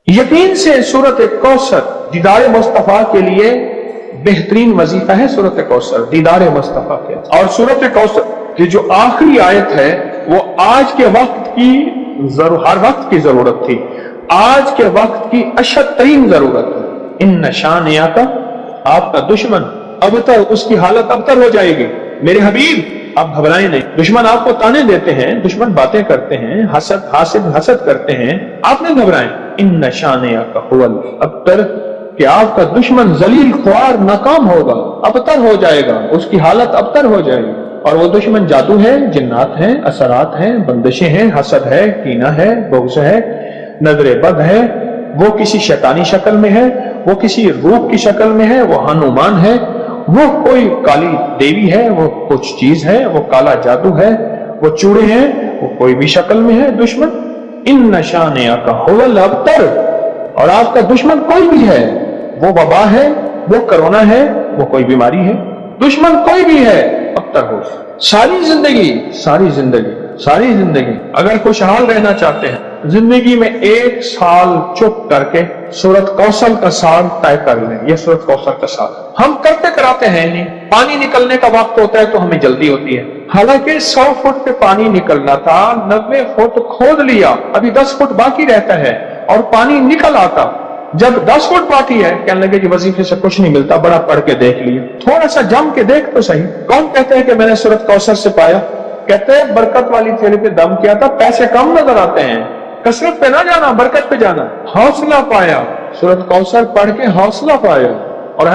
یقین سے सूरत कौसर दीदार मुस्तफा के लिए बेहतरीन वजीफा है। सूरत कौसर दीदार मुस्तफा के, और सूरत कौसर की जो आखिरी आयत है वो आज के वक्त की हर वक्त की जरूरत थी, आज के वक्त की अशद तरीन जरूरत है। इन शानियाका, आपका दुश्मन अबतर, उसकी हालत अबतर हो जाएगी। मेरे हबीब आप घबराएं नहीं। दुश्मन आपको ताने देते हैं, दुश्मन बातें करते हैं, हसद करते हैं, आप नहीं घबराएं। इन शानियाका हुवल अबतर, कि आपका दुश्मन जलील ख्वार नाकाम होगा, अबतर हो जाएगा, उसकी हालत अबतर हो जाएगी। और वो दुश्मन जादू है, जिन्नात है, असरात हैं, बंदिशें हैं, हसद है, कीना है, बुग़्ज़ है, नजर बद है, वो किसी शैतानी शक्ल में है, वो किसी रूप की शक्ल में है, वो हनुमान है, वो कोई काली देवी है, वो कुछ चीज है, वो काला जादू है, वो चूड़े हैं, वो कोई भी शक्ल में है दुश्मन। इन शानियाका हुवल अबतर, और आपका दुश्मन कोई भी है, वो वबा है, वो कोरोना है, वो कोई बीमारी है, दुश्मन कोई भी है, अबतर हो। सारी जिंदगी अगर खुशहाल रहना चाहते हैं, जिंदगी में एक साल चुप करके सूरत कौसर का साल तय कर लें। ये सूरत कौसर का साल हम करते कराते हैं नहीं। पानी निकलने का वक्त होता है तो हमें जल्दी होती है, हालांकि 100 फुट पे पानी निकलना था, 90 फुट खोद लिया, अभी 10 फुट बाकी रहता है और पानी निकल आता। जब 10 फुट बाकी है, कहने लगे कि वजीफे से कुछ नहीं मिलता, बड़ा पढ़ के देख लिया, थोड़ा सा जम के देख तो सही। कौन कहते हैं कि मैंने सूरत कौसर से पाया? कहते हैं बरकत वाली थैली पे दम किया था, पैसे कम नजर आते हैं, कसरत पे ना जाना, बरकत पे जाना। हौसला पाया, सूरत कौसर पढ़ के हौसला पाया। और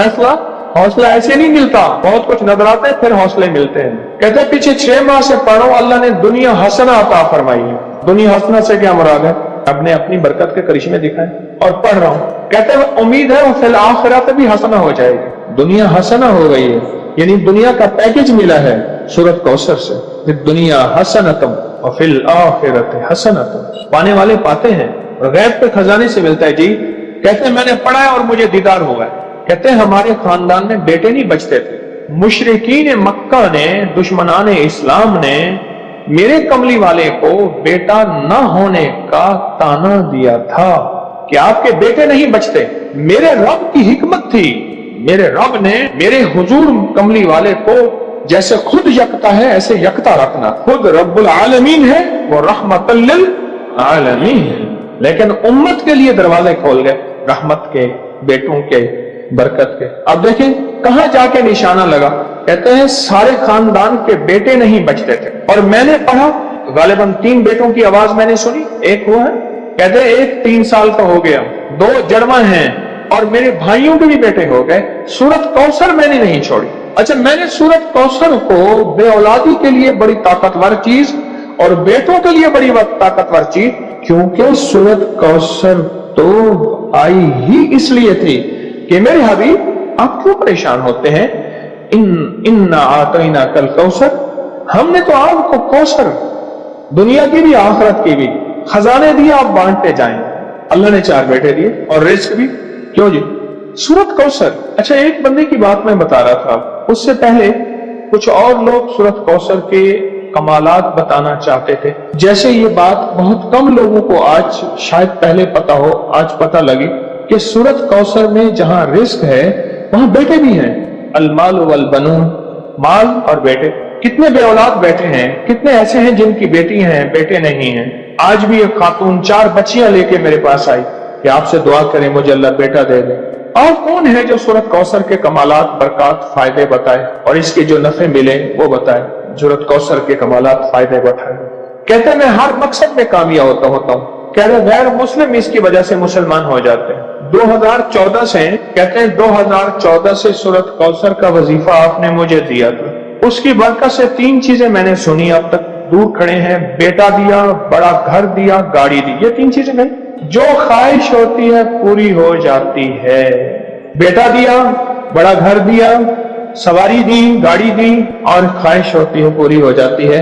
हौसला ऐसे नहीं मिलता, बहुत कुछ नजर आता है फिर हौसले मिलते हैं। कहते हैं पीछे 6 माह से पढ़ो, अल्लाह ने दुनिया हसना अता फरमाई है। दुनिया हसना से क्या मुराद है? अपने अपनी बरकत के करिश्मे दिखाए और पढ़ रहा हूँ। कहते हैं उम्मीद है वो फिल आखिरत भी हसना हो जाएगी। दुनिया हसना हो गई है, यानी दुनिया का पैकेज मिला है सूरत कौसर से। दुनिया हसनतम और फिल आखिरत हसनतम, पाने वाले पाते हैं और गैब के खजाने से मिलता है जी। कहते हैं मैंने पढ़ा है और मुझे दीदार हुआ है। कहते हैं हमारे खानदान में बेटे नहीं बचते थे। मुशरिकीन मक्का ने, दुश्मनान इस्लाम ने मेरे कमली वाले को बेटा न होने का ताना दिया था कि आपके बेटे नहीं बचते। मेरे रब की हिकमत थी, मेरे रब ने मेरे हुजूर कमली वाले को जैसे खुद यकता है ऐसे यकता रखना। खुद रब्बुल आलमीन है, वो रहमतल लिल आलमीन है, लेकिन उम्मत के लिए दरवाजे खोल गए रहमत के, बेटों के, बरकत के। अब देखें कहां जाके निशाना लगा। कहते हैं सारे खानदान के बेटे नहीं बचते थे। और मैंने पढ़ा, गालिबन 3 बेटों की आवाज मैंने सुनी, एक हुआ है। कहते हैं एक 3 साल का हो गया, 2 जड़वा हैं और मेरे भाइयों के भी बेटे हो गए। सूरत कौसर मैंने नहीं छोड़ी। अच्छा, मैंने सूरत कौसर को बेऔलादी के लिए बड़ी ताकतवर चीज और बेटों के लिए बड़ी ताकतवर चीज, क्योंकि सूरत कौसर तो आई ही इसलिए थी कि मेरे हबीब आप क्यों परेशान होते हैं। इन्ना आतैना कल कौसर, हमने तो आपको कौसर दुनिया की भी आखिरत की भी खजाने दिए, आप बांटते जाएं। अल्लाह ने 4 बेटे दिए और रिस्क भी। क्यों जी? सूरत कौसर। अच्छा, एक बंदे की बात मैं बता रहा था, उससे पहले कुछ और लोग सूरत कौसर के कमालात बताना चाहते थे। जैसे ये बात बहुत कम लोगों को आज शायद पहले पता हो, आज पता लगी कि सूरत कौसर में जहां रिस्क है वहां बेटे भी हैं। अलमाल वल बनून, माल और बेटे। कितने बेऔलाद बैठे हैं, कितने ऐसे हैं जिनकी बेटी हैं, बेटे नहीं हैं। आज भी एक खातून 4 बच्चियां लेके मेरे पास आई कि आपसे दुआ करें मुझे अल्लाह बेटा दे दे। और कौन है जो सूरत कौसर के कमालात, बरकत, फायदे बताए और इसके जो नफे मिले वो बताए। सूरत कौसर के कमालात, फायदे बताए। कहते मैं हर मकसद में कामयाब होता हूँ। कहते गैर मुस्लिम इसकी वजह से मुसलमान हो जाते हैं। 2014 से, कहते हैं 2014 से सूरत कौसर का वजीफा आपने मुझे दिया था, उसकी बरकत से 3 चीजें मैंने सुनी अब तक। दूर खड़े हैं, बेटा दिया, बड़ा घर दिया, गाड़ी दी। ये 3 चीजें नहीं, जो ख्वाहिश होती है पूरी हो जाती है। बेटा दिया, बड़ा घर दिया, सवारी दी, गाड़ी दी और ख्वाहिश होती है पूरी हो जाती है।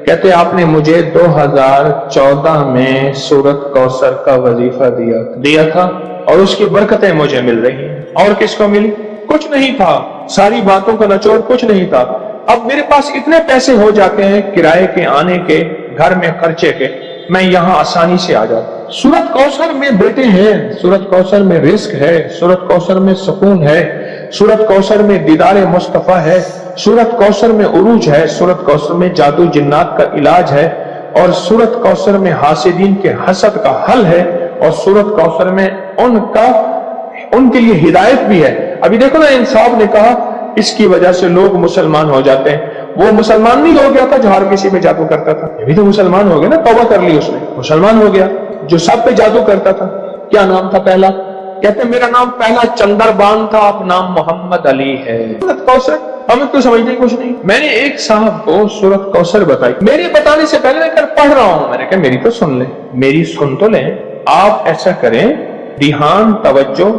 कहते आपने मुझे 2014 में सूरत कौसर का वजीफा दिया था और उसकी बरकतें मुझे मिल रही हैं। और किसको मिली? कुछ नहीं था, सारी बातों का निचोड़ कुछ नहीं था। अब मेरे पास इतने पैसे हो जाते हैं किराए के, आने के, घर में खर्चे के, میں یہاں آسانی سے آ جاتا۔ سورت کوثر میں بیٹے ہیں، سورت کوثر میں رزق ہے، سورت کوثر میں سکون ہے، سورت کوثر میں دیدار مصطفیٰ ہے، سورت کوثر میں عروج ہے، سورت کوثر میں جادو جنات کا علاج ہے، اور سورت کوثر میں حاسدین کے حسد کا حل ہے، اور سورت کوثر میں ان کے لیے ہدایت بھی ہے۔ ابھی دیکھو نا، انصاف نے کہا اس کی وجہ سے لوگ مسلمان ہو جاتے ہیں۔ وہ مسلمان نہیں ہو گیا تھا جو ہر کسی پہ جادو کرتا تھا، یہ بھی تو مسلمان ہو گیا نا، توبہ کر لی اس نے، مسلمان ہو گیا۔ جو سب پہ جادو کرتا تھا، کیا نام تھا پہلا؟ کہتے میرا نام پہلا چندربان تھا، اب نام محمد علی ہے۔ سورت کوثر ہمیں تو سمجھنے کچھ نہیں۔ میں نے ایک صاحب کو سورت کوثر بتائی، میرے بتانے سے پہلے میں پڑھ رہا ہوں، میں نے کہا میری تو سن لیں، میری سن تو لیں۔ آپ ایسا کریں، دھیان، توجہ،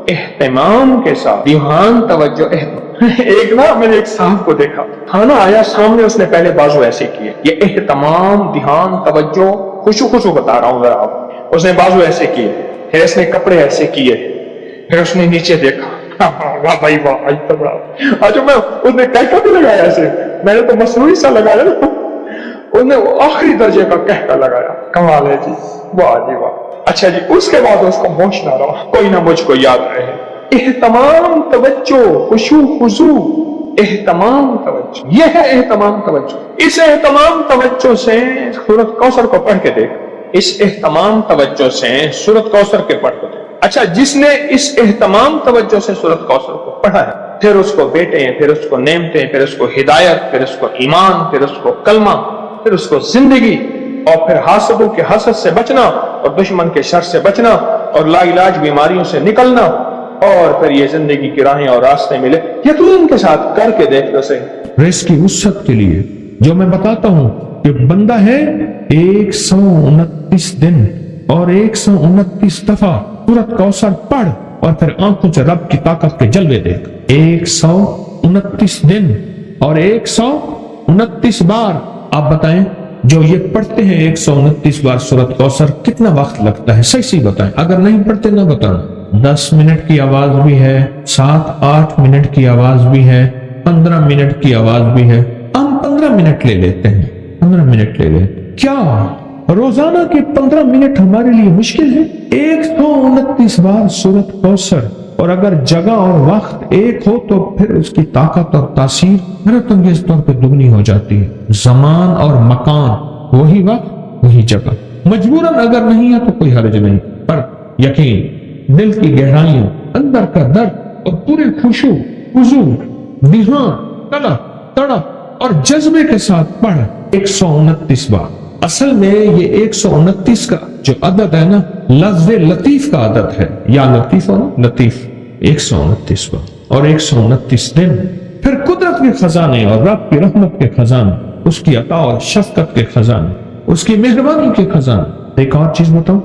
اہتمام کے ساتھ، دھیان، توجہ، اہتمام۔ ایک نا میں نے ایک صاحب کو دیکھا، کھانا آیا سامنے، اس نے پہلے بازو ایسے کیے، یہ اہتمام، دھیان، توجہ، خشوع بتا رہا ہوں ذرا آپ۔ اس نے بازو ایسے کیے، پھر اس نے کپڑے ایسے کیے، پھر اس نے نیچے دیکھا، واہ بھائی واہ، آج میں اس نے کہکا بھی لگایا ایسے، میں نے تو مصنوعی سا لگایا نا، اس نے آخری درجے کا کہکا لگایا۔ کمال ہے جی، واہ جی واہ۔ اچھا جی، اس کے بعد اس کو ہوش نہ رہا، کوئی نہ مجھ کو یاد رہے۔ اہتمام، توجہ، خشوع خضوع، اہتمام توجہ، یہ ہے اہتمام توجہ۔ اس اہتمام توجہ سے سورت کوثر کو پڑھ کے دیکھ، اس اہتمام توجہ سے سورت کوثر کے پڑھ کے دیکھ۔ اچھا، جس نے اس اہتمام توجہ سے سورت کوثر کو پڑھا ہے، پھر اس کو بیٹے ہیں، پھر اس کو نعمتیں، پھر اس کو ہدایت، پھر اس کو ایمان، پھر اس کو کلمہ، پھر اس کو زندگی، اور پھر حاسدوں کے حسد سے بچنا، اور دشمن کے شر سے بچنا، اور لا علاج بیماریوں سے نکلنا، اور پھر یہ زندگی کی راہیں اور راستے ملے۔ یقین کے ساتھ کر کے دیکھ لو صحیح۔ رزق کی وسعت کے لیے جو میں بتاتا ہوں کہ بندہ ہے 129 دن اور 129 دفعہ سورت کوثر پڑھ، اور پھر آنکھوں سے رب کی طاقت کے جلوے دیکھ۔ 129 دن اور 129 بار۔ آپ بتائیں، جو یہ پڑھتے ہیں 129 بار سورت کوثر، کتنا وقت لگتا ہے؟ صحیح بتائیں، اگر نہیں پڑھتے نہ بتانا۔ 10 منٹ کی آواز بھی ہے، 7-8 منٹ کی آواز بھی ہے، 15 منٹ کی آواز بھی ہے۔ ہم 15 منٹ لے لیتے ہیں، 15 منٹ لے لیتے۔ کیا روزانہ کے 15 منٹ ہمارے لیے مشکل ہے؟ 129 بار سورت کوثر، اور اگر جگہ اور وقت ایک ہو تو پھر اس کی طاقت اور تاثیر حیرت انگیز طور پہ دگنی ہو جاتی ہے۔ زمان اور مکان، وہی وقت وہی جگہ۔ مجبوراً اگر نہیں ہے تو کوئی حرج نہیں، پر یقین، دل کی گہرائیوں، اندر کا درد اور پورے خشوع خضوع، دھیان، طلب، تڑپ اور جذبے کے ساتھ پڑھ 129 بار۔ اصل میں یہ 129 کا جو عدد ہے نا، لفظ لطیف کا عدد ہے، یا لطیف اور لطیف۔ 129 بار اور 129 دن۔ پھر قدرت کے خزانے اور رب کی رحمت کے خزانے، اس کی عطا اور شفقت کے خزانے، اس کی مہربانی کے خزانے۔ ایک اور چیز بتاؤں،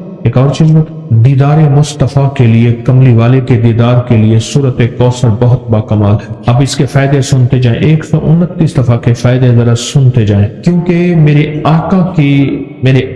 دیدار مصطفیٰ کے لیے، کملی والے کے دیدار کے لیے سورت کوثر بہت باکمال ہے۔ اب اس کے فائدے سنتے جائیں، 129 دفعہ کے فائدے ذرا سنتے جائیں، کیونکہ میرے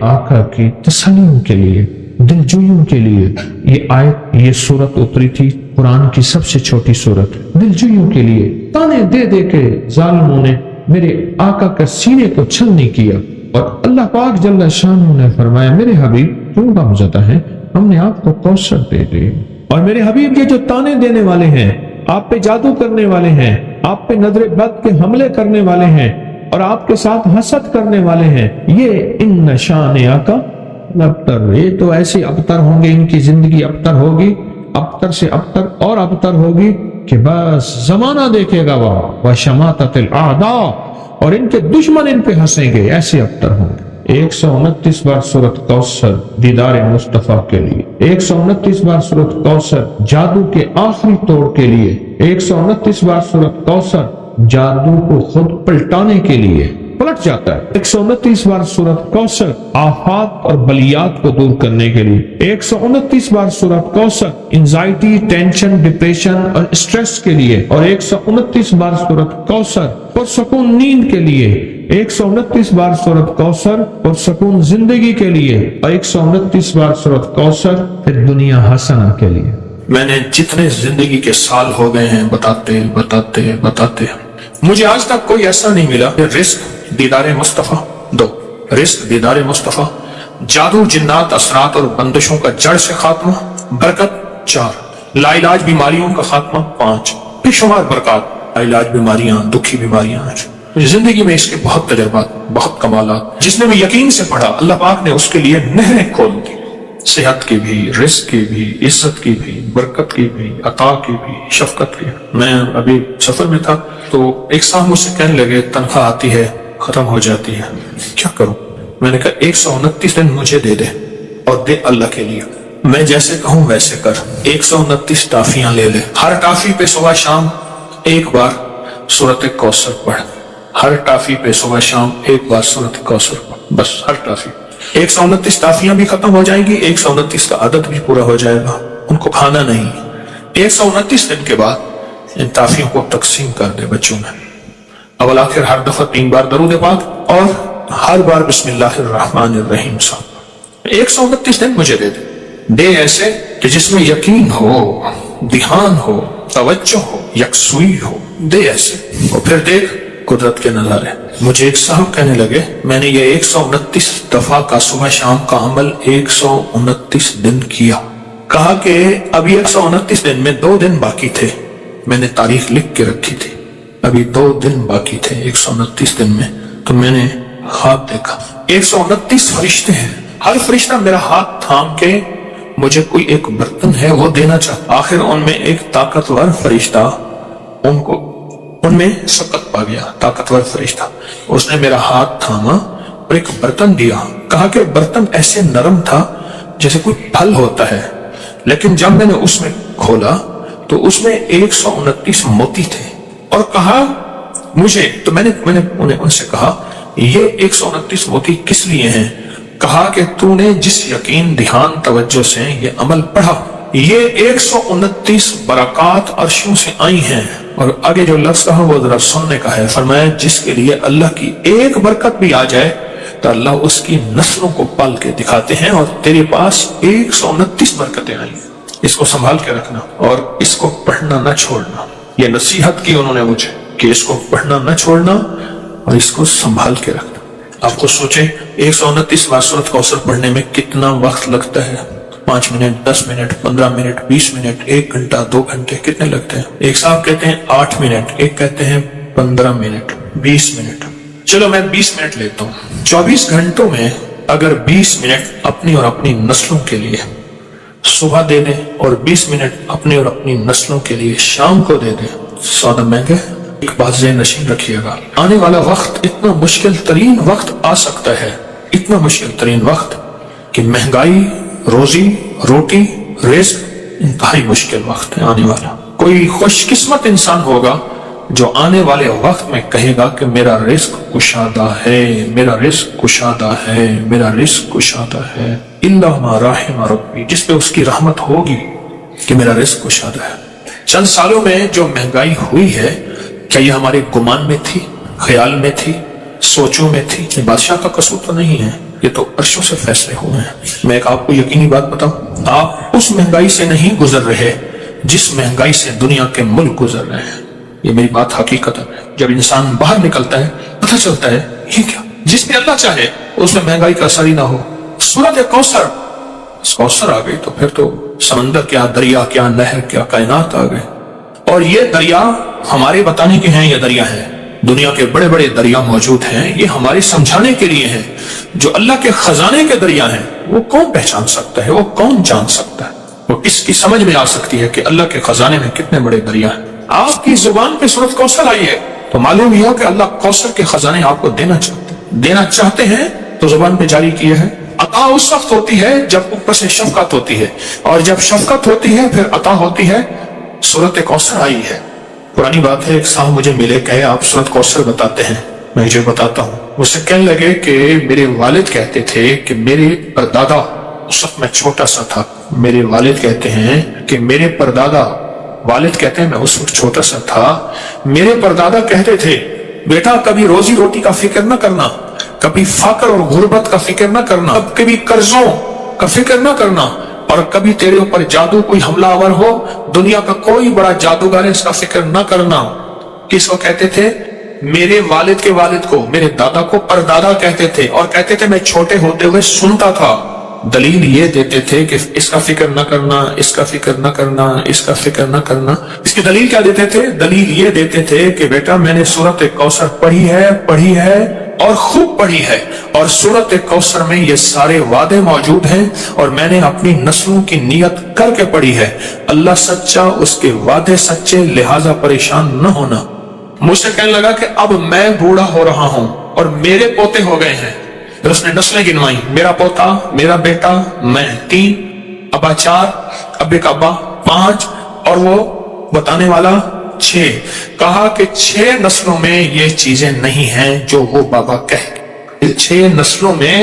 آقا کی تسلیوں کے لیے، دلجوئیوں کے لیے یہ آیت، یہ سورت اتری تھی۔ قرآن کی سب سے چھوٹی سورت، دلجوئیوں کے لیے۔ تانے دے دے کے ظالموں نے میرے آقا کا سینے کو چھلنی کیا، اور اللہ پاک جل شانہ نے فرمایا، میرے حبیب کیوں غم زدہ ہے، ہم نے آپ کو کوثر دے دی۔ اور میرے حبیب، یہ جو تانے دینے والے ہیں، آپ پہ جادو کرنے والے ہیں، آپ پہ نظر بد کے حملے کرنے والے ہیں، اور آپ کے ساتھ حسد کرنے والے ہیں، یہ ان شانئک ابتر، یہ تو ایسے ابتر ہوں گے، ان کی زندگی ابتر ہوگی، ابتر سے ابتر اور ابتر ہوگی، کہ بس زمانہ دیکھے گا وہ شماتت الاعداء، اور ان کے دشمن ان پہ ہنسیں گے، ایسے ابتر ہوں گے۔ 129 بار سورت کوثر دیدار مصطفیٰ کے لیے، 129 بار سورت کوثر جادو کے آخری توڑ کے لیے، 129 بار سورت کوثر جادو کو خود پلٹانے کے لیے، پلٹ جاتا ہے۔ 129 بار سورت کوثر آفات اور بلیات کو دور کرنے کے لیے، 129 بار سورت کوثر انزائٹی، ٹینشن، ڈپریشن اور اسٹریس کے لیے، اور 129 بار سورت کوثر پرسکون نیند کے لیے، 129 بار سورت کوثر پرسکون زندگی کے لیے، اور 129 بار سورت کوثر پھر دنیا حسنہ کے لیے۔ میں نے جتنے زندگی کے سال ہو گئے ہیں بتاتے مجھے آج تک کوئی ایسا نہیں ملا کہ رزق دیدار مصطفیٰ دو، رزق دیدار مصطفیٰ जादू जिन्नात असरात और बंदिशों का जड़ से खात्मा, बरकत 4, लाइलाज बीमारियों का खात्मा 5, बेशुमार बरकत, लाइलाज बीमारियां, दुखी बीमारियां हैं। जिंदगी में इसके बहुत तजर्बात, बहुत कमालात। जिसने भी यकीन से पढ़ा, अल्लाह पाक ने उसके लिए नहरें खोल दी, सेहत की भी, रिस्क की भी, इज्जत की भी, बरकत की भी, अता की भी, शफकत की। मैं अभी सफर में था तो एक साहब मुझसे कहने लगे तनख्वाह आती है खत्म हो जाती है, क्या करूं? मैंने कहा 129 दिन मुझे दे दे और दे अल्लाह के लिए, मैं जैसे कहूं वैसे कर। 129 टाफियां ले ले, हर टाफी पे सुबह शाम एक बार सूरत कौसर पढ़, हर टाफी पे सुबह शाम एक बार सूरत कौसर पढ़, बस हर टाफी। 129 टाफियां भी खत्म हो जाएंगी, 129 का आदत भी पूरा हो जाएगा, उनको खाना नहीं। 129 दिन के बाद इन टाफियों को तकसीम कर दे बच्चों में, अवल आखिर हर दफा 3 बार दरूद पाक और हर बार बिस्मिल्लाहिर्रहमानिर्रहीम साहब। 129 दिन मुझे दे ऐसे कि जिसमें यकीन हो, ध्यान हो, तवज्जो हो, यकसुई हो, दे ऐसे। और फिर देख कुदरत के नजारे। मुझे एक साहब कहने लगे मैंने ये 129 दफा का सुबह शाम का अमल 129 दिन किया। कहा कि अभी 129 दिन में 2 दिन बाकी थे, मैंने तारीख लिख के रखी थी, अभी 2 दिन बाकी थे 129 दिन में। तो मैंने ख्वाब देखा 129 फरिश्ते हैं, हर फरिश्ता मेरा हाथ थाम के मुझे कोई एक बर्तन है वो देना चाहता। आखिर उनमें एक ताकतवर फरिश्ता उनमें सकत पा गया, ताकतवर फरिश्ता, उसने मेरा हाथ थामा और एक बर्तन दिया। कहा कि बर्तन ऐसे नरम था जैसे कोई फल होता है, लेकिन जब मैंने उसमें खोला तो उसमें 129 मोती थे। और कहा मुझे, तो मैंने उन्हें उनसे कहा ये 129 मोती किस लिए हैं? कहा कि तूने जिस यकीन, ध्यान, तवज्जो से ये अमल पढ़ा, ये 129 बरकत अर्शों से आई हैं। और आगे जो लफ्ज कहा वो जरा सुनने का है। फरमाया जिसके लिए अल्लाह की एक बरकत भी आ जाए तो अल्लाह उसकी नस्लों को पाल के दिखाते हैं, और तेरे पास 129 बरकतें आई, इसको संभाल के रखना और इसको पढ़ना न छोड़ना। ये नसीहत की उन्होंने मुझे कि इसको पढ़ना न छोड़ना और इसको संभाल के रखना। आपको सोचे 129 बार सूरत कौसर पढ़ने में कितना वक्त लगता है? 5 मिनट, 10 मिनट, 15 मिनट, 20 मिनट, 1 घंटा, 2 घंटे, कितने लगते हैं? एक साहब कहते हैं 8 मिनट, एक कहते हैं 15 मिनट, 20 मिनट। चलो मैं 20 मिनट लेता हूँ। 24 घंटों में अगर 20 मिनट अपनी और अपनी नस्लों के लिए सुबह दे दें और 20 मिनट अपनी और अपनी नस्लों के लिए शाम को दे दें, सौदा महंगे। एक बात ज़हन नशीन रखिएगा, आने वाला वक्त इतना मुश्किल तरीन वक्त आ सकता है, इतना मुश्किल तरीन वक्त कि महंगाई, रोजी रोटी, रिस्क, इंतहाई मुश्किल वक्त है आने वाला। कोई खुशकिस्मत इंसान होगा जो आने वाले वक्त में कहेगा कि मेरा रिस्क कुशादा है, मेरा रिस्क कुशादा है, मेरा रिस्क कुशादा है। इल्ला मा राहिम रब्बी, जिस पे उसकी रहमत होगी कि मेरा रिस्क कुशादा है। चंद सालों में जो महंगाई हुई है, क्या ये हमारे गुमान में थी, ख्याल में थी, सोचों में थी? ये बादशाह का कसूर तो नहीं है, ये तो अर्शों से फैसले हुए हैं। मैं एक आपको यकीनी बात बताऊं, आप उस महंगाई से नहीं गुजर रहे जिस महंगाई से दुनिया के मुल्क गुजर रहे हैं। ये मेरी बात हकीकत है। जब इंसान बाहर निकलता है पता चलता है ये क्या, जिसमें अल्लाह चाहे उसमें महंगाई का असर ही ना हो। सूरत कौसर आ गई तो फिर तो समंदर क्या, दरिया क्या, नहर क्या, कायनात आ गए। और ये दरिया हमारे बताने के हैं, ये दरिया है, दुनिया के बड़े बड़े दरिया मौजूद हैं, ये हमारे समझाने के लिए हैं। जो अल्लाह के खजाने के दरिया हैं वो कौन पहचान सकता है, वो कौन जान सकता है, वो किसकी समझ में आ सकती है कि अल्लाह के खजाने में कितने बड़े दरिया हैं। आपकी जुबान पे सूरत कौसर आई है तो मालूम हुआ कि अल्लाह कौसर के खजाने आपको देना चाहते हैं तो जुबान पे जारी किए हैं। अता उस वक्त होती है जब ऊपर से शफकत होती है, और जब शफकत होती है फिर अता होती है। सूरत कौसर आई है। पुरानी बात है, एक साहब मुझे मिले, कहे आप सूरत कौसर बताते हैं। मैं जो बताता हूँ, मुझसे कहने लगे कि मेरे वालिद कहते थे कि मेरे परदादा, उस वक्त मैं छोटा सा था, मेरे वालिद कहते हैं कि मेरे परदादा, वालिद कहते हैं मैं उस वक्त छोटा सा था, मेरे परदादा कहते थे बेटा कभी रोजी रोटी का फिक्र न करना, कभी फाकर और गुर्बत का फिक्र न करना, कभी कर्जों का फिक्र न करना, और कभी तेरे ऊपर जादू कोई हमलावर हो, दुनिया का कोई बड़ा जादूगर है, इसका फिक्र न करना। किसको कहते थे? میرے والد کے والد کو، میرے دادا کو پردادا کہتے تھے، اور کہتے تھے میں چھوٹے ہوتے ہوئے سنتا تھا۔ دلیل یہ دیتے تھے کہ اس کا فکر نہ کرنا، اس کا فکر نہ کرنا، اس کا فکر نہ کرنا۔ اس کی دلیل کیا دیتے تھے؟ دلیل یہ دیتے تھے کہ بیٹا میں نے سورۃ کوثر پڑھی ہے اور خوب پڑھی ہے، اور سورۃ کوثر میں یہ سارے وعدے موجود ہیں، اور میں نے اپنی نسلوں کی نیت کر کے پڑھی ہے۔ اللہ سچا، اس کے وعدے سچے، لہذا پریشان نہ ہونا۔ مجھ سے کہنے لگا کہ اب میں بوڑھا ہو رہا ہوں اور میرے پوتے ہو گئے ہیں۔ پھر اس نے نسلیں گنوائی، میرا پوتا، میرا بیٹا، میں 3، ابا 4، ابے کا ابا 5، اور وہ بتانے والا 6۔ کہا کہ 6 نسلوں میں یہ چیزیں نہیں ہیں جو وہ بابا کہے، 6 نسلوں میں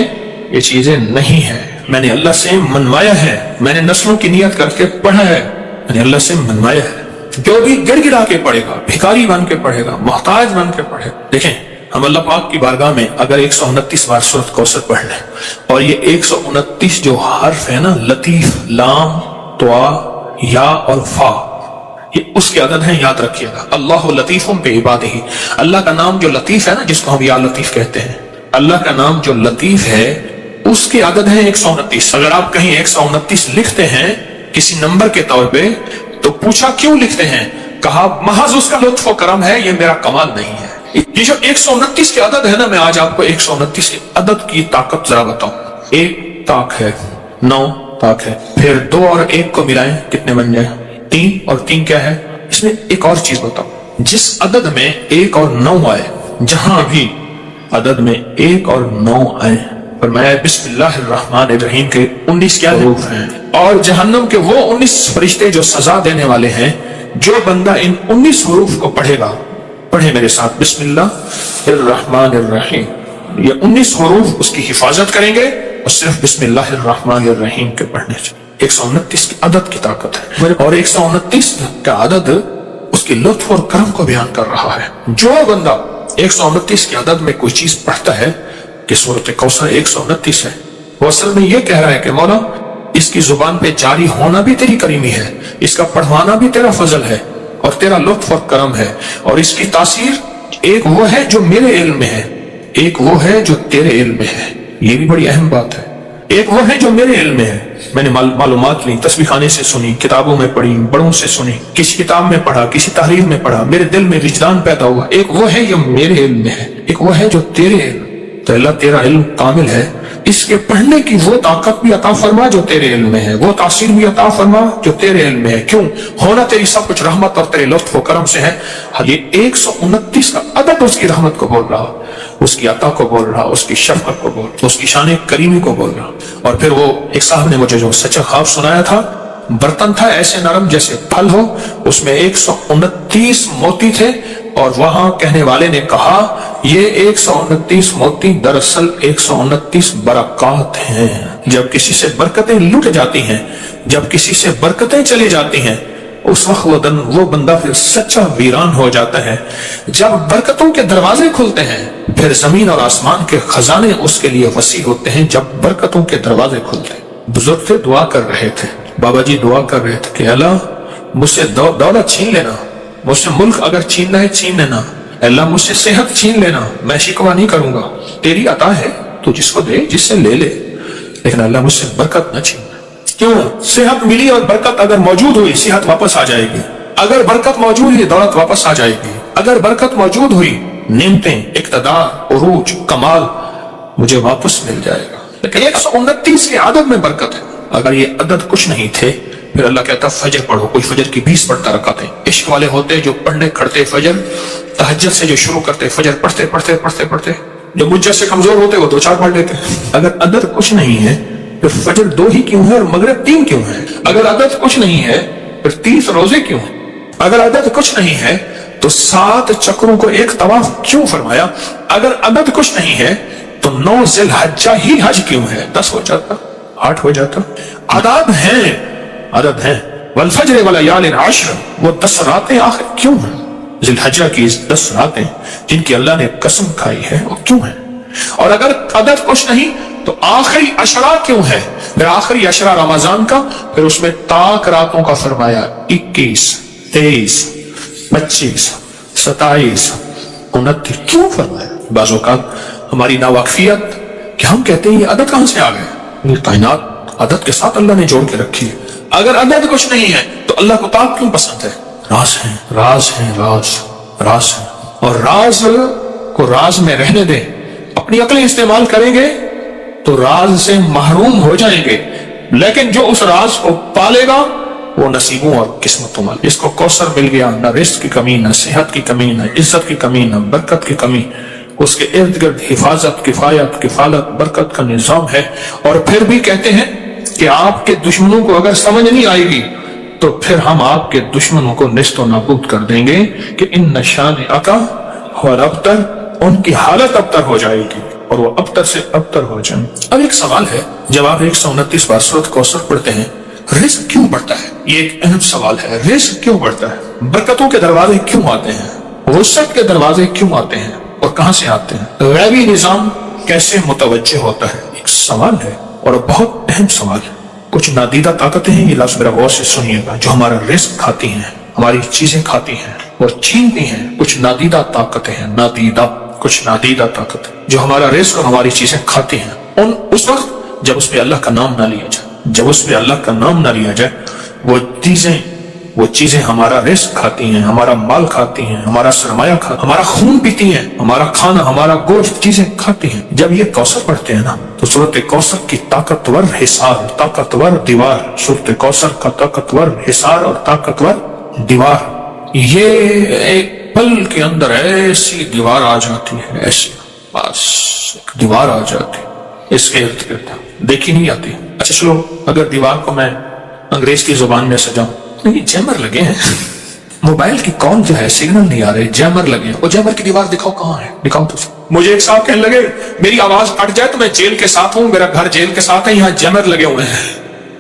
یہ چیزیں نہیں ہیں۔ میں نے اللہ سے منوایا ہے، میں نے نسلوں کی نیت کر کے پڑھا ہے، میں نے اللہ سے منوایا ہے۔ جو بھی گڑ گڑا کے پڑھے گا، بھکاری بن کے پڑھے گا، محتاج بن کے پڑھے گا۔ دیکھیں ہم اللہ پاک کی بارگاہ میں اگر 129 بار سورۃ کوثر پڑھ لیں، اور یہ 129 جو حرف ہے نا، لطیف، لام، طا، یا اور فا، یہ اس کے عدد ہیں، یاد رکھیے گا۔ اللہ لطیف بعبادہ، اللہ کا نام جو لطیف ہے نا، جس کو ہم یا لطیف کہتے ہیں، اللہ کا نام جو لطیف ہے اس کے عدد ہیں 129۔ اگر آپ کہیں 129 لکھتے ہیں کسی نمبر کے طور پہ تو پوچھا کیوں لکھتے ہیں؟ کہا محض اس کا لطف و کرم ہے، یہ میرا کمال نہیں ہے۔ یہ جو 129 کے عدد ہے نا، میں آج آپ کو 129 کے عدد کی طاقت ذرا بتاؤں۔ 1 طاق ہے، 9 طاق ہے، پھر 2 اور 1 کو ملائیں کتنے بن جائیں؟ 3، اور 3 کیا ہے؟ اس میں ایک اور چیز بتاؤں، جس عدد میں 1 اور 9 آئے، جہاں بھی عدد میں 1 اور 9 آئے، فرمایا بسم اللہ الرحمن الرحیم کے 19 کیا حروف ہیں، اور جہنم کے وہ 19 فرشتے جو سزا دینے والے ہیں۔ جو بندہ ان 19 حروف کو پڑھے گا، پڑھے میرے ساتھ، بسم اللہ الرحمن الرحیم، یہ 19 حروف اس کی حفاظت کریں گے، اور صرف بسم اللہ الرحمن الرحیم کے پڑھنے سے 129 کی عدد کی طاقت ہے، اور 129 کا عدد اس کی لطف اور کرم کو بیان کر رہا ہے۔ جو بندہ 129 کی عدد میں کوئی چیز پڑھتا ہے کہ سورۃ کوثر 129 ہے، وہ اصل میں یہ کہہ رہا ہے کہ مولا اس کی زبان پہ جاری ہونا بھی تیری کریمی ہے، اس کا پڑھوانا بھی تیرا فضل ہے اور تیرا لطف اور کرم ہے، اور اس کی تاثیر ایک وہ ہے جو میرے علم میں ہے، ایک وہ ہے جو تیرے علم میں ہے۔ یہ بھی بڑی اہم بات ہے، ایک وہ ہے جو میرے علم میں ہے، میں نے معلومات لی، تسبیح خانے سے سنی، کتابوں میں پڑھی، بڑوں سے سنی، کسی کتاب میں پڑھا، کسی تحریر میں پڑھا، میرے دل میں وجدان پیدا ہوا، ایک وہ ہے جو میرے علم میں ہے، ایک وہ ہے جو تیرے علم۔ تو اللہ تیرا علم کامل ہے، اس کے پڑھنے کی وہ طاقت بھی عطا فرما جو تیرے علم میں ہے، وہ تاثیر بھی عطا فرما جو تیرے علم میں ہے۔ کیوں؟ ہونا تیری سب کچھ رحمت اور تیرے لطف و کرم سے ہے۔ یہ 129 کا عدد اس کی رحمت کو بول رہا، اس کی عطا کو بول رہا، اس کی شفقت کو بول رہا، اس کی شان کریمی کو بول رہا۔ اور پھر وہ ایک صاحب نے مجھے جو سچا خواب سنایا تھا، برتن تھا ایسے نرم جیسے پھل ہو، اس میں 129 موتی تھے، اور وہاں کہنے والے نے کہا یہ 129 موتی دراصل 129 برکات ہیں۔ جب کسی سے برکتیں لوٹ جاتی ہیں، جب کسی سے برکتیں چلی جاتی ہیں، اس وقت وہ بندہ پھر سچا ویران ہو جاتا ہے۔ جب برکتوں کے دروازے کھلتے ہیں، پھر زمین اور آسمان کے خزانے اس کے لیے وسیع ہوتے ہیں۔ جب برکتوں کے دروازے کھلتے ہیں، بزرگ تھے دعا کر رہے تھے، بابا جی دعا کر رہے تھے کہ اللہ مجھ سے دولت چھین لینا، مجھ سے ملک اگر چھیننا ہے چھین لینا، اللہ مجھ سے صحت چھین لینا، میں شکوہ نہیں کروں گا، تیری عطا ہے، تو جس کو دے، جس سے لے لے، لیکن اللہ مجھ سے برکت نہ چھیننا۔ کیوں؟ صحت ملی اور برکت اگر موجود ہوئی، صحت واپس آ جائے گی، اگر برکت موجود ہوئی دولت واپس آ جائے گی، اگر برکت موجود ہوئی نعمتیں، اقتدار، عروج، کمال مجھے واپس مل جائے گا۔ لیکن 129 کے عدد میں برکت ہے۔ اگر یہ عدد کچھ نہیں تھے، پھر اللہ کہتا فجر پڑھو، کوئی فجر کی 20 پڑھتا رکعتیں۔ عشق والے ہوتے جو پڑھنے کھڑتے فجر، تہجد سے جو شروع کرتے فجر پڑھتے پڑھتے پڑھتے پڑھتے، جو مجھ جیسے کمزور ہوتے وہ 2-4 پڑھ لیتے۔ اگر عدد کچھ نہیں ہے پھر فجر 2 ہی کیوں ہے اور مغرب 3 کیوں ہے؟ اگر عدد کچھ نہیں ہے پھر 30 روزے کیوں ہیں؟ اگر عدد کچھ نہیں ہے تو 7 چکروں کو ایک طواف کیوں فرمایا؟ اگر عدد کچھ نہیں ہے تو 9 ذی الحجہ ہی حج کیوں ہے؟ 10 ہو جاتا، 8 ہو جاتا۔ عدد ہیں، عدد ہیں، والفجر ولیال عشر، وہ 10 راتیں آخر کیوں ہیں؟ ذی الحجہ کی 10 راتیں جن کی اللہ نے قسم کھائی ہے وہ کیوں ہیں؟ اور اگر عدد کچھ نہیں تو آخری عشرہ کیوں ہے؟ پھر آخری عشرہ رمضان کا، پھر اس میں طاق راتوں کا فرمایا، 21، 23، 25، 27، 29 क्यों फरमाया? बाज़ औक़ात हमारी नावाकफियत कि हम कहते हैं ये अदद कहां से आ गए? ये कायनात अदद के साथ अल्लाह ने जोड़ के रखी है। अगर अदद कुछ नहीं है तो अल्लाह को ताक क्यों पसंद है? राज है, राज है, राज राज है। और राज को राज में रहने दें। अपनी अक्लें इस्तेमाल करेंगे तो राज से महरूम हो जाएंगे, लेकिन जो उस राज को पालेगा वो नसीबों और किस्मतों वाला। इसको कौसर मिल गया, न रिस्क की कमी, न सेहत की कमी, न इज्जत की कमी, न बरकत की कमी। उसके इर्द गिर्द हिफाजत, किफायत, किफालत, बरकत का निजाम है। और फिर भी कहते हैं कि आपके दुश्मनों को अगर समझ नहीं आएगी तो फिर हम आपके दुश्मनों को निस्तो नाबूद कर देंगे कि इन नशान अका और अबतर, उनकी हालत अबतर हो जाएगी और वो अबतर से अबतर हो जाए। अब एक सवाल है, जब आप 129 बार सूरत कौसर पढ़ते हैं, रिस्क क्यों बढ़ता है? ये एक अहम सवाल है। रिस्क क्यों बढ़ता है? बरकतों के दरवाजे क्यों आते हैं? वुसअत के दरवाजे क्यों आते हैं और कहां से आते हैं? गैबी निजाम कैसे मुतवज्जे होता है? एक सवाल है और बहुत अहम सवाल है। कुछ नादीदा ताकतें हैं, ये लफ्ज़ मेरा गौर से सुनिएगा, जो हमारा रिस्क खाती हैं, हमारी चीजें खाती हैं और छीनती हैं। कुछ नादीदा ताकतें हैं, नादीदा, कुछ नादीदा ताकतें जो हमारा रिस्क और हमारी चीजें खाती हैं। उस वक्त जब उस पर अल्लाह का नाम ना लिया जाए, जब उस पर अल्लाह का नाम ना लिया जाए, वो चीजें हमारा रिस्क खाती हैं, हमारा माल खाती हैं, हमारा सरमाया खाती, हमारा खून पीती हैं, हमारा खाना, हमारा गोश्त, चीजें खाती हैं। जब ये कौसर पढ़ते हैं ना, तो सूरत कौसर की ताकतवर हिसार, ताकतवर दीवार, सूरत कौसर का ताकतवर हिसार और ताकतवर दीवार, ये एक पल के अंदर ऐसी दीवार आ जाती है, ऐसी बस एक दीवार आ जाती है, इसके इर्द गिर्द देखी नहीं आती। अच्छा चलो, अगर दीवार को मैं अंग्रेज की जुबान में सजाऊं, ये जैमर लगे हैं, मोबाइल की कॉल जो है सिग्नल नहीं आ रहे, जैमर लगे हैं। वो जैमर की दीवार दिखाओ कहां है, दिखाओ तो। मुझे एक साहब कहने लगे मेरी आवाज कट जाए तो मैं जेल के साथ हूं, मेरा घर जेल के साथ है, यहाँ जैमर लगे हुए हैं,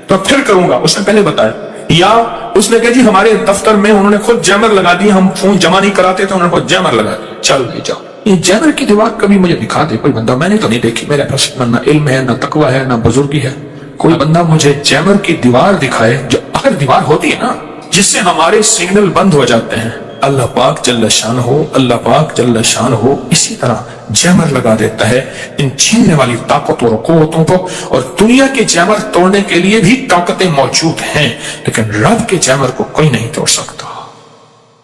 तो फिर करूंगा। उसने पहले बताया। या उसने कहा जी हमारे दफ्तर में उन्होंने खुद जैमर लगा दिए, हम फोन जमा नहीं कराते तो उन्होंने खुद जैमर लगा दिया। चल भाई जाओ, ये जैमर की दीवार कभी मुझे दिखा दे कोई बंदा, मैंने तो नहीं देखी। मेरे पास ना इल्म है, ना तकवा है, ना बुजुर्गी है। कोई बंदा मुझे जैमर की दीवार दिखाए, जो अगर दीवार होती है ना जिससे हमारे सिग्नल बंद हो जाते हैं, अल्लाह पाक जल्ल शान हो, अल्लाह पाक जल्ल शान हो इसी तरह जैमर लगा देता है इन छीनने वाली ताकतों और कुव्वतों को। और दुनिया के जैमर तोड़ने के लिए भी ताकतें मौजूद हैं, लेकिन रब के जैमर को कोई नहीं तोड़ सकता।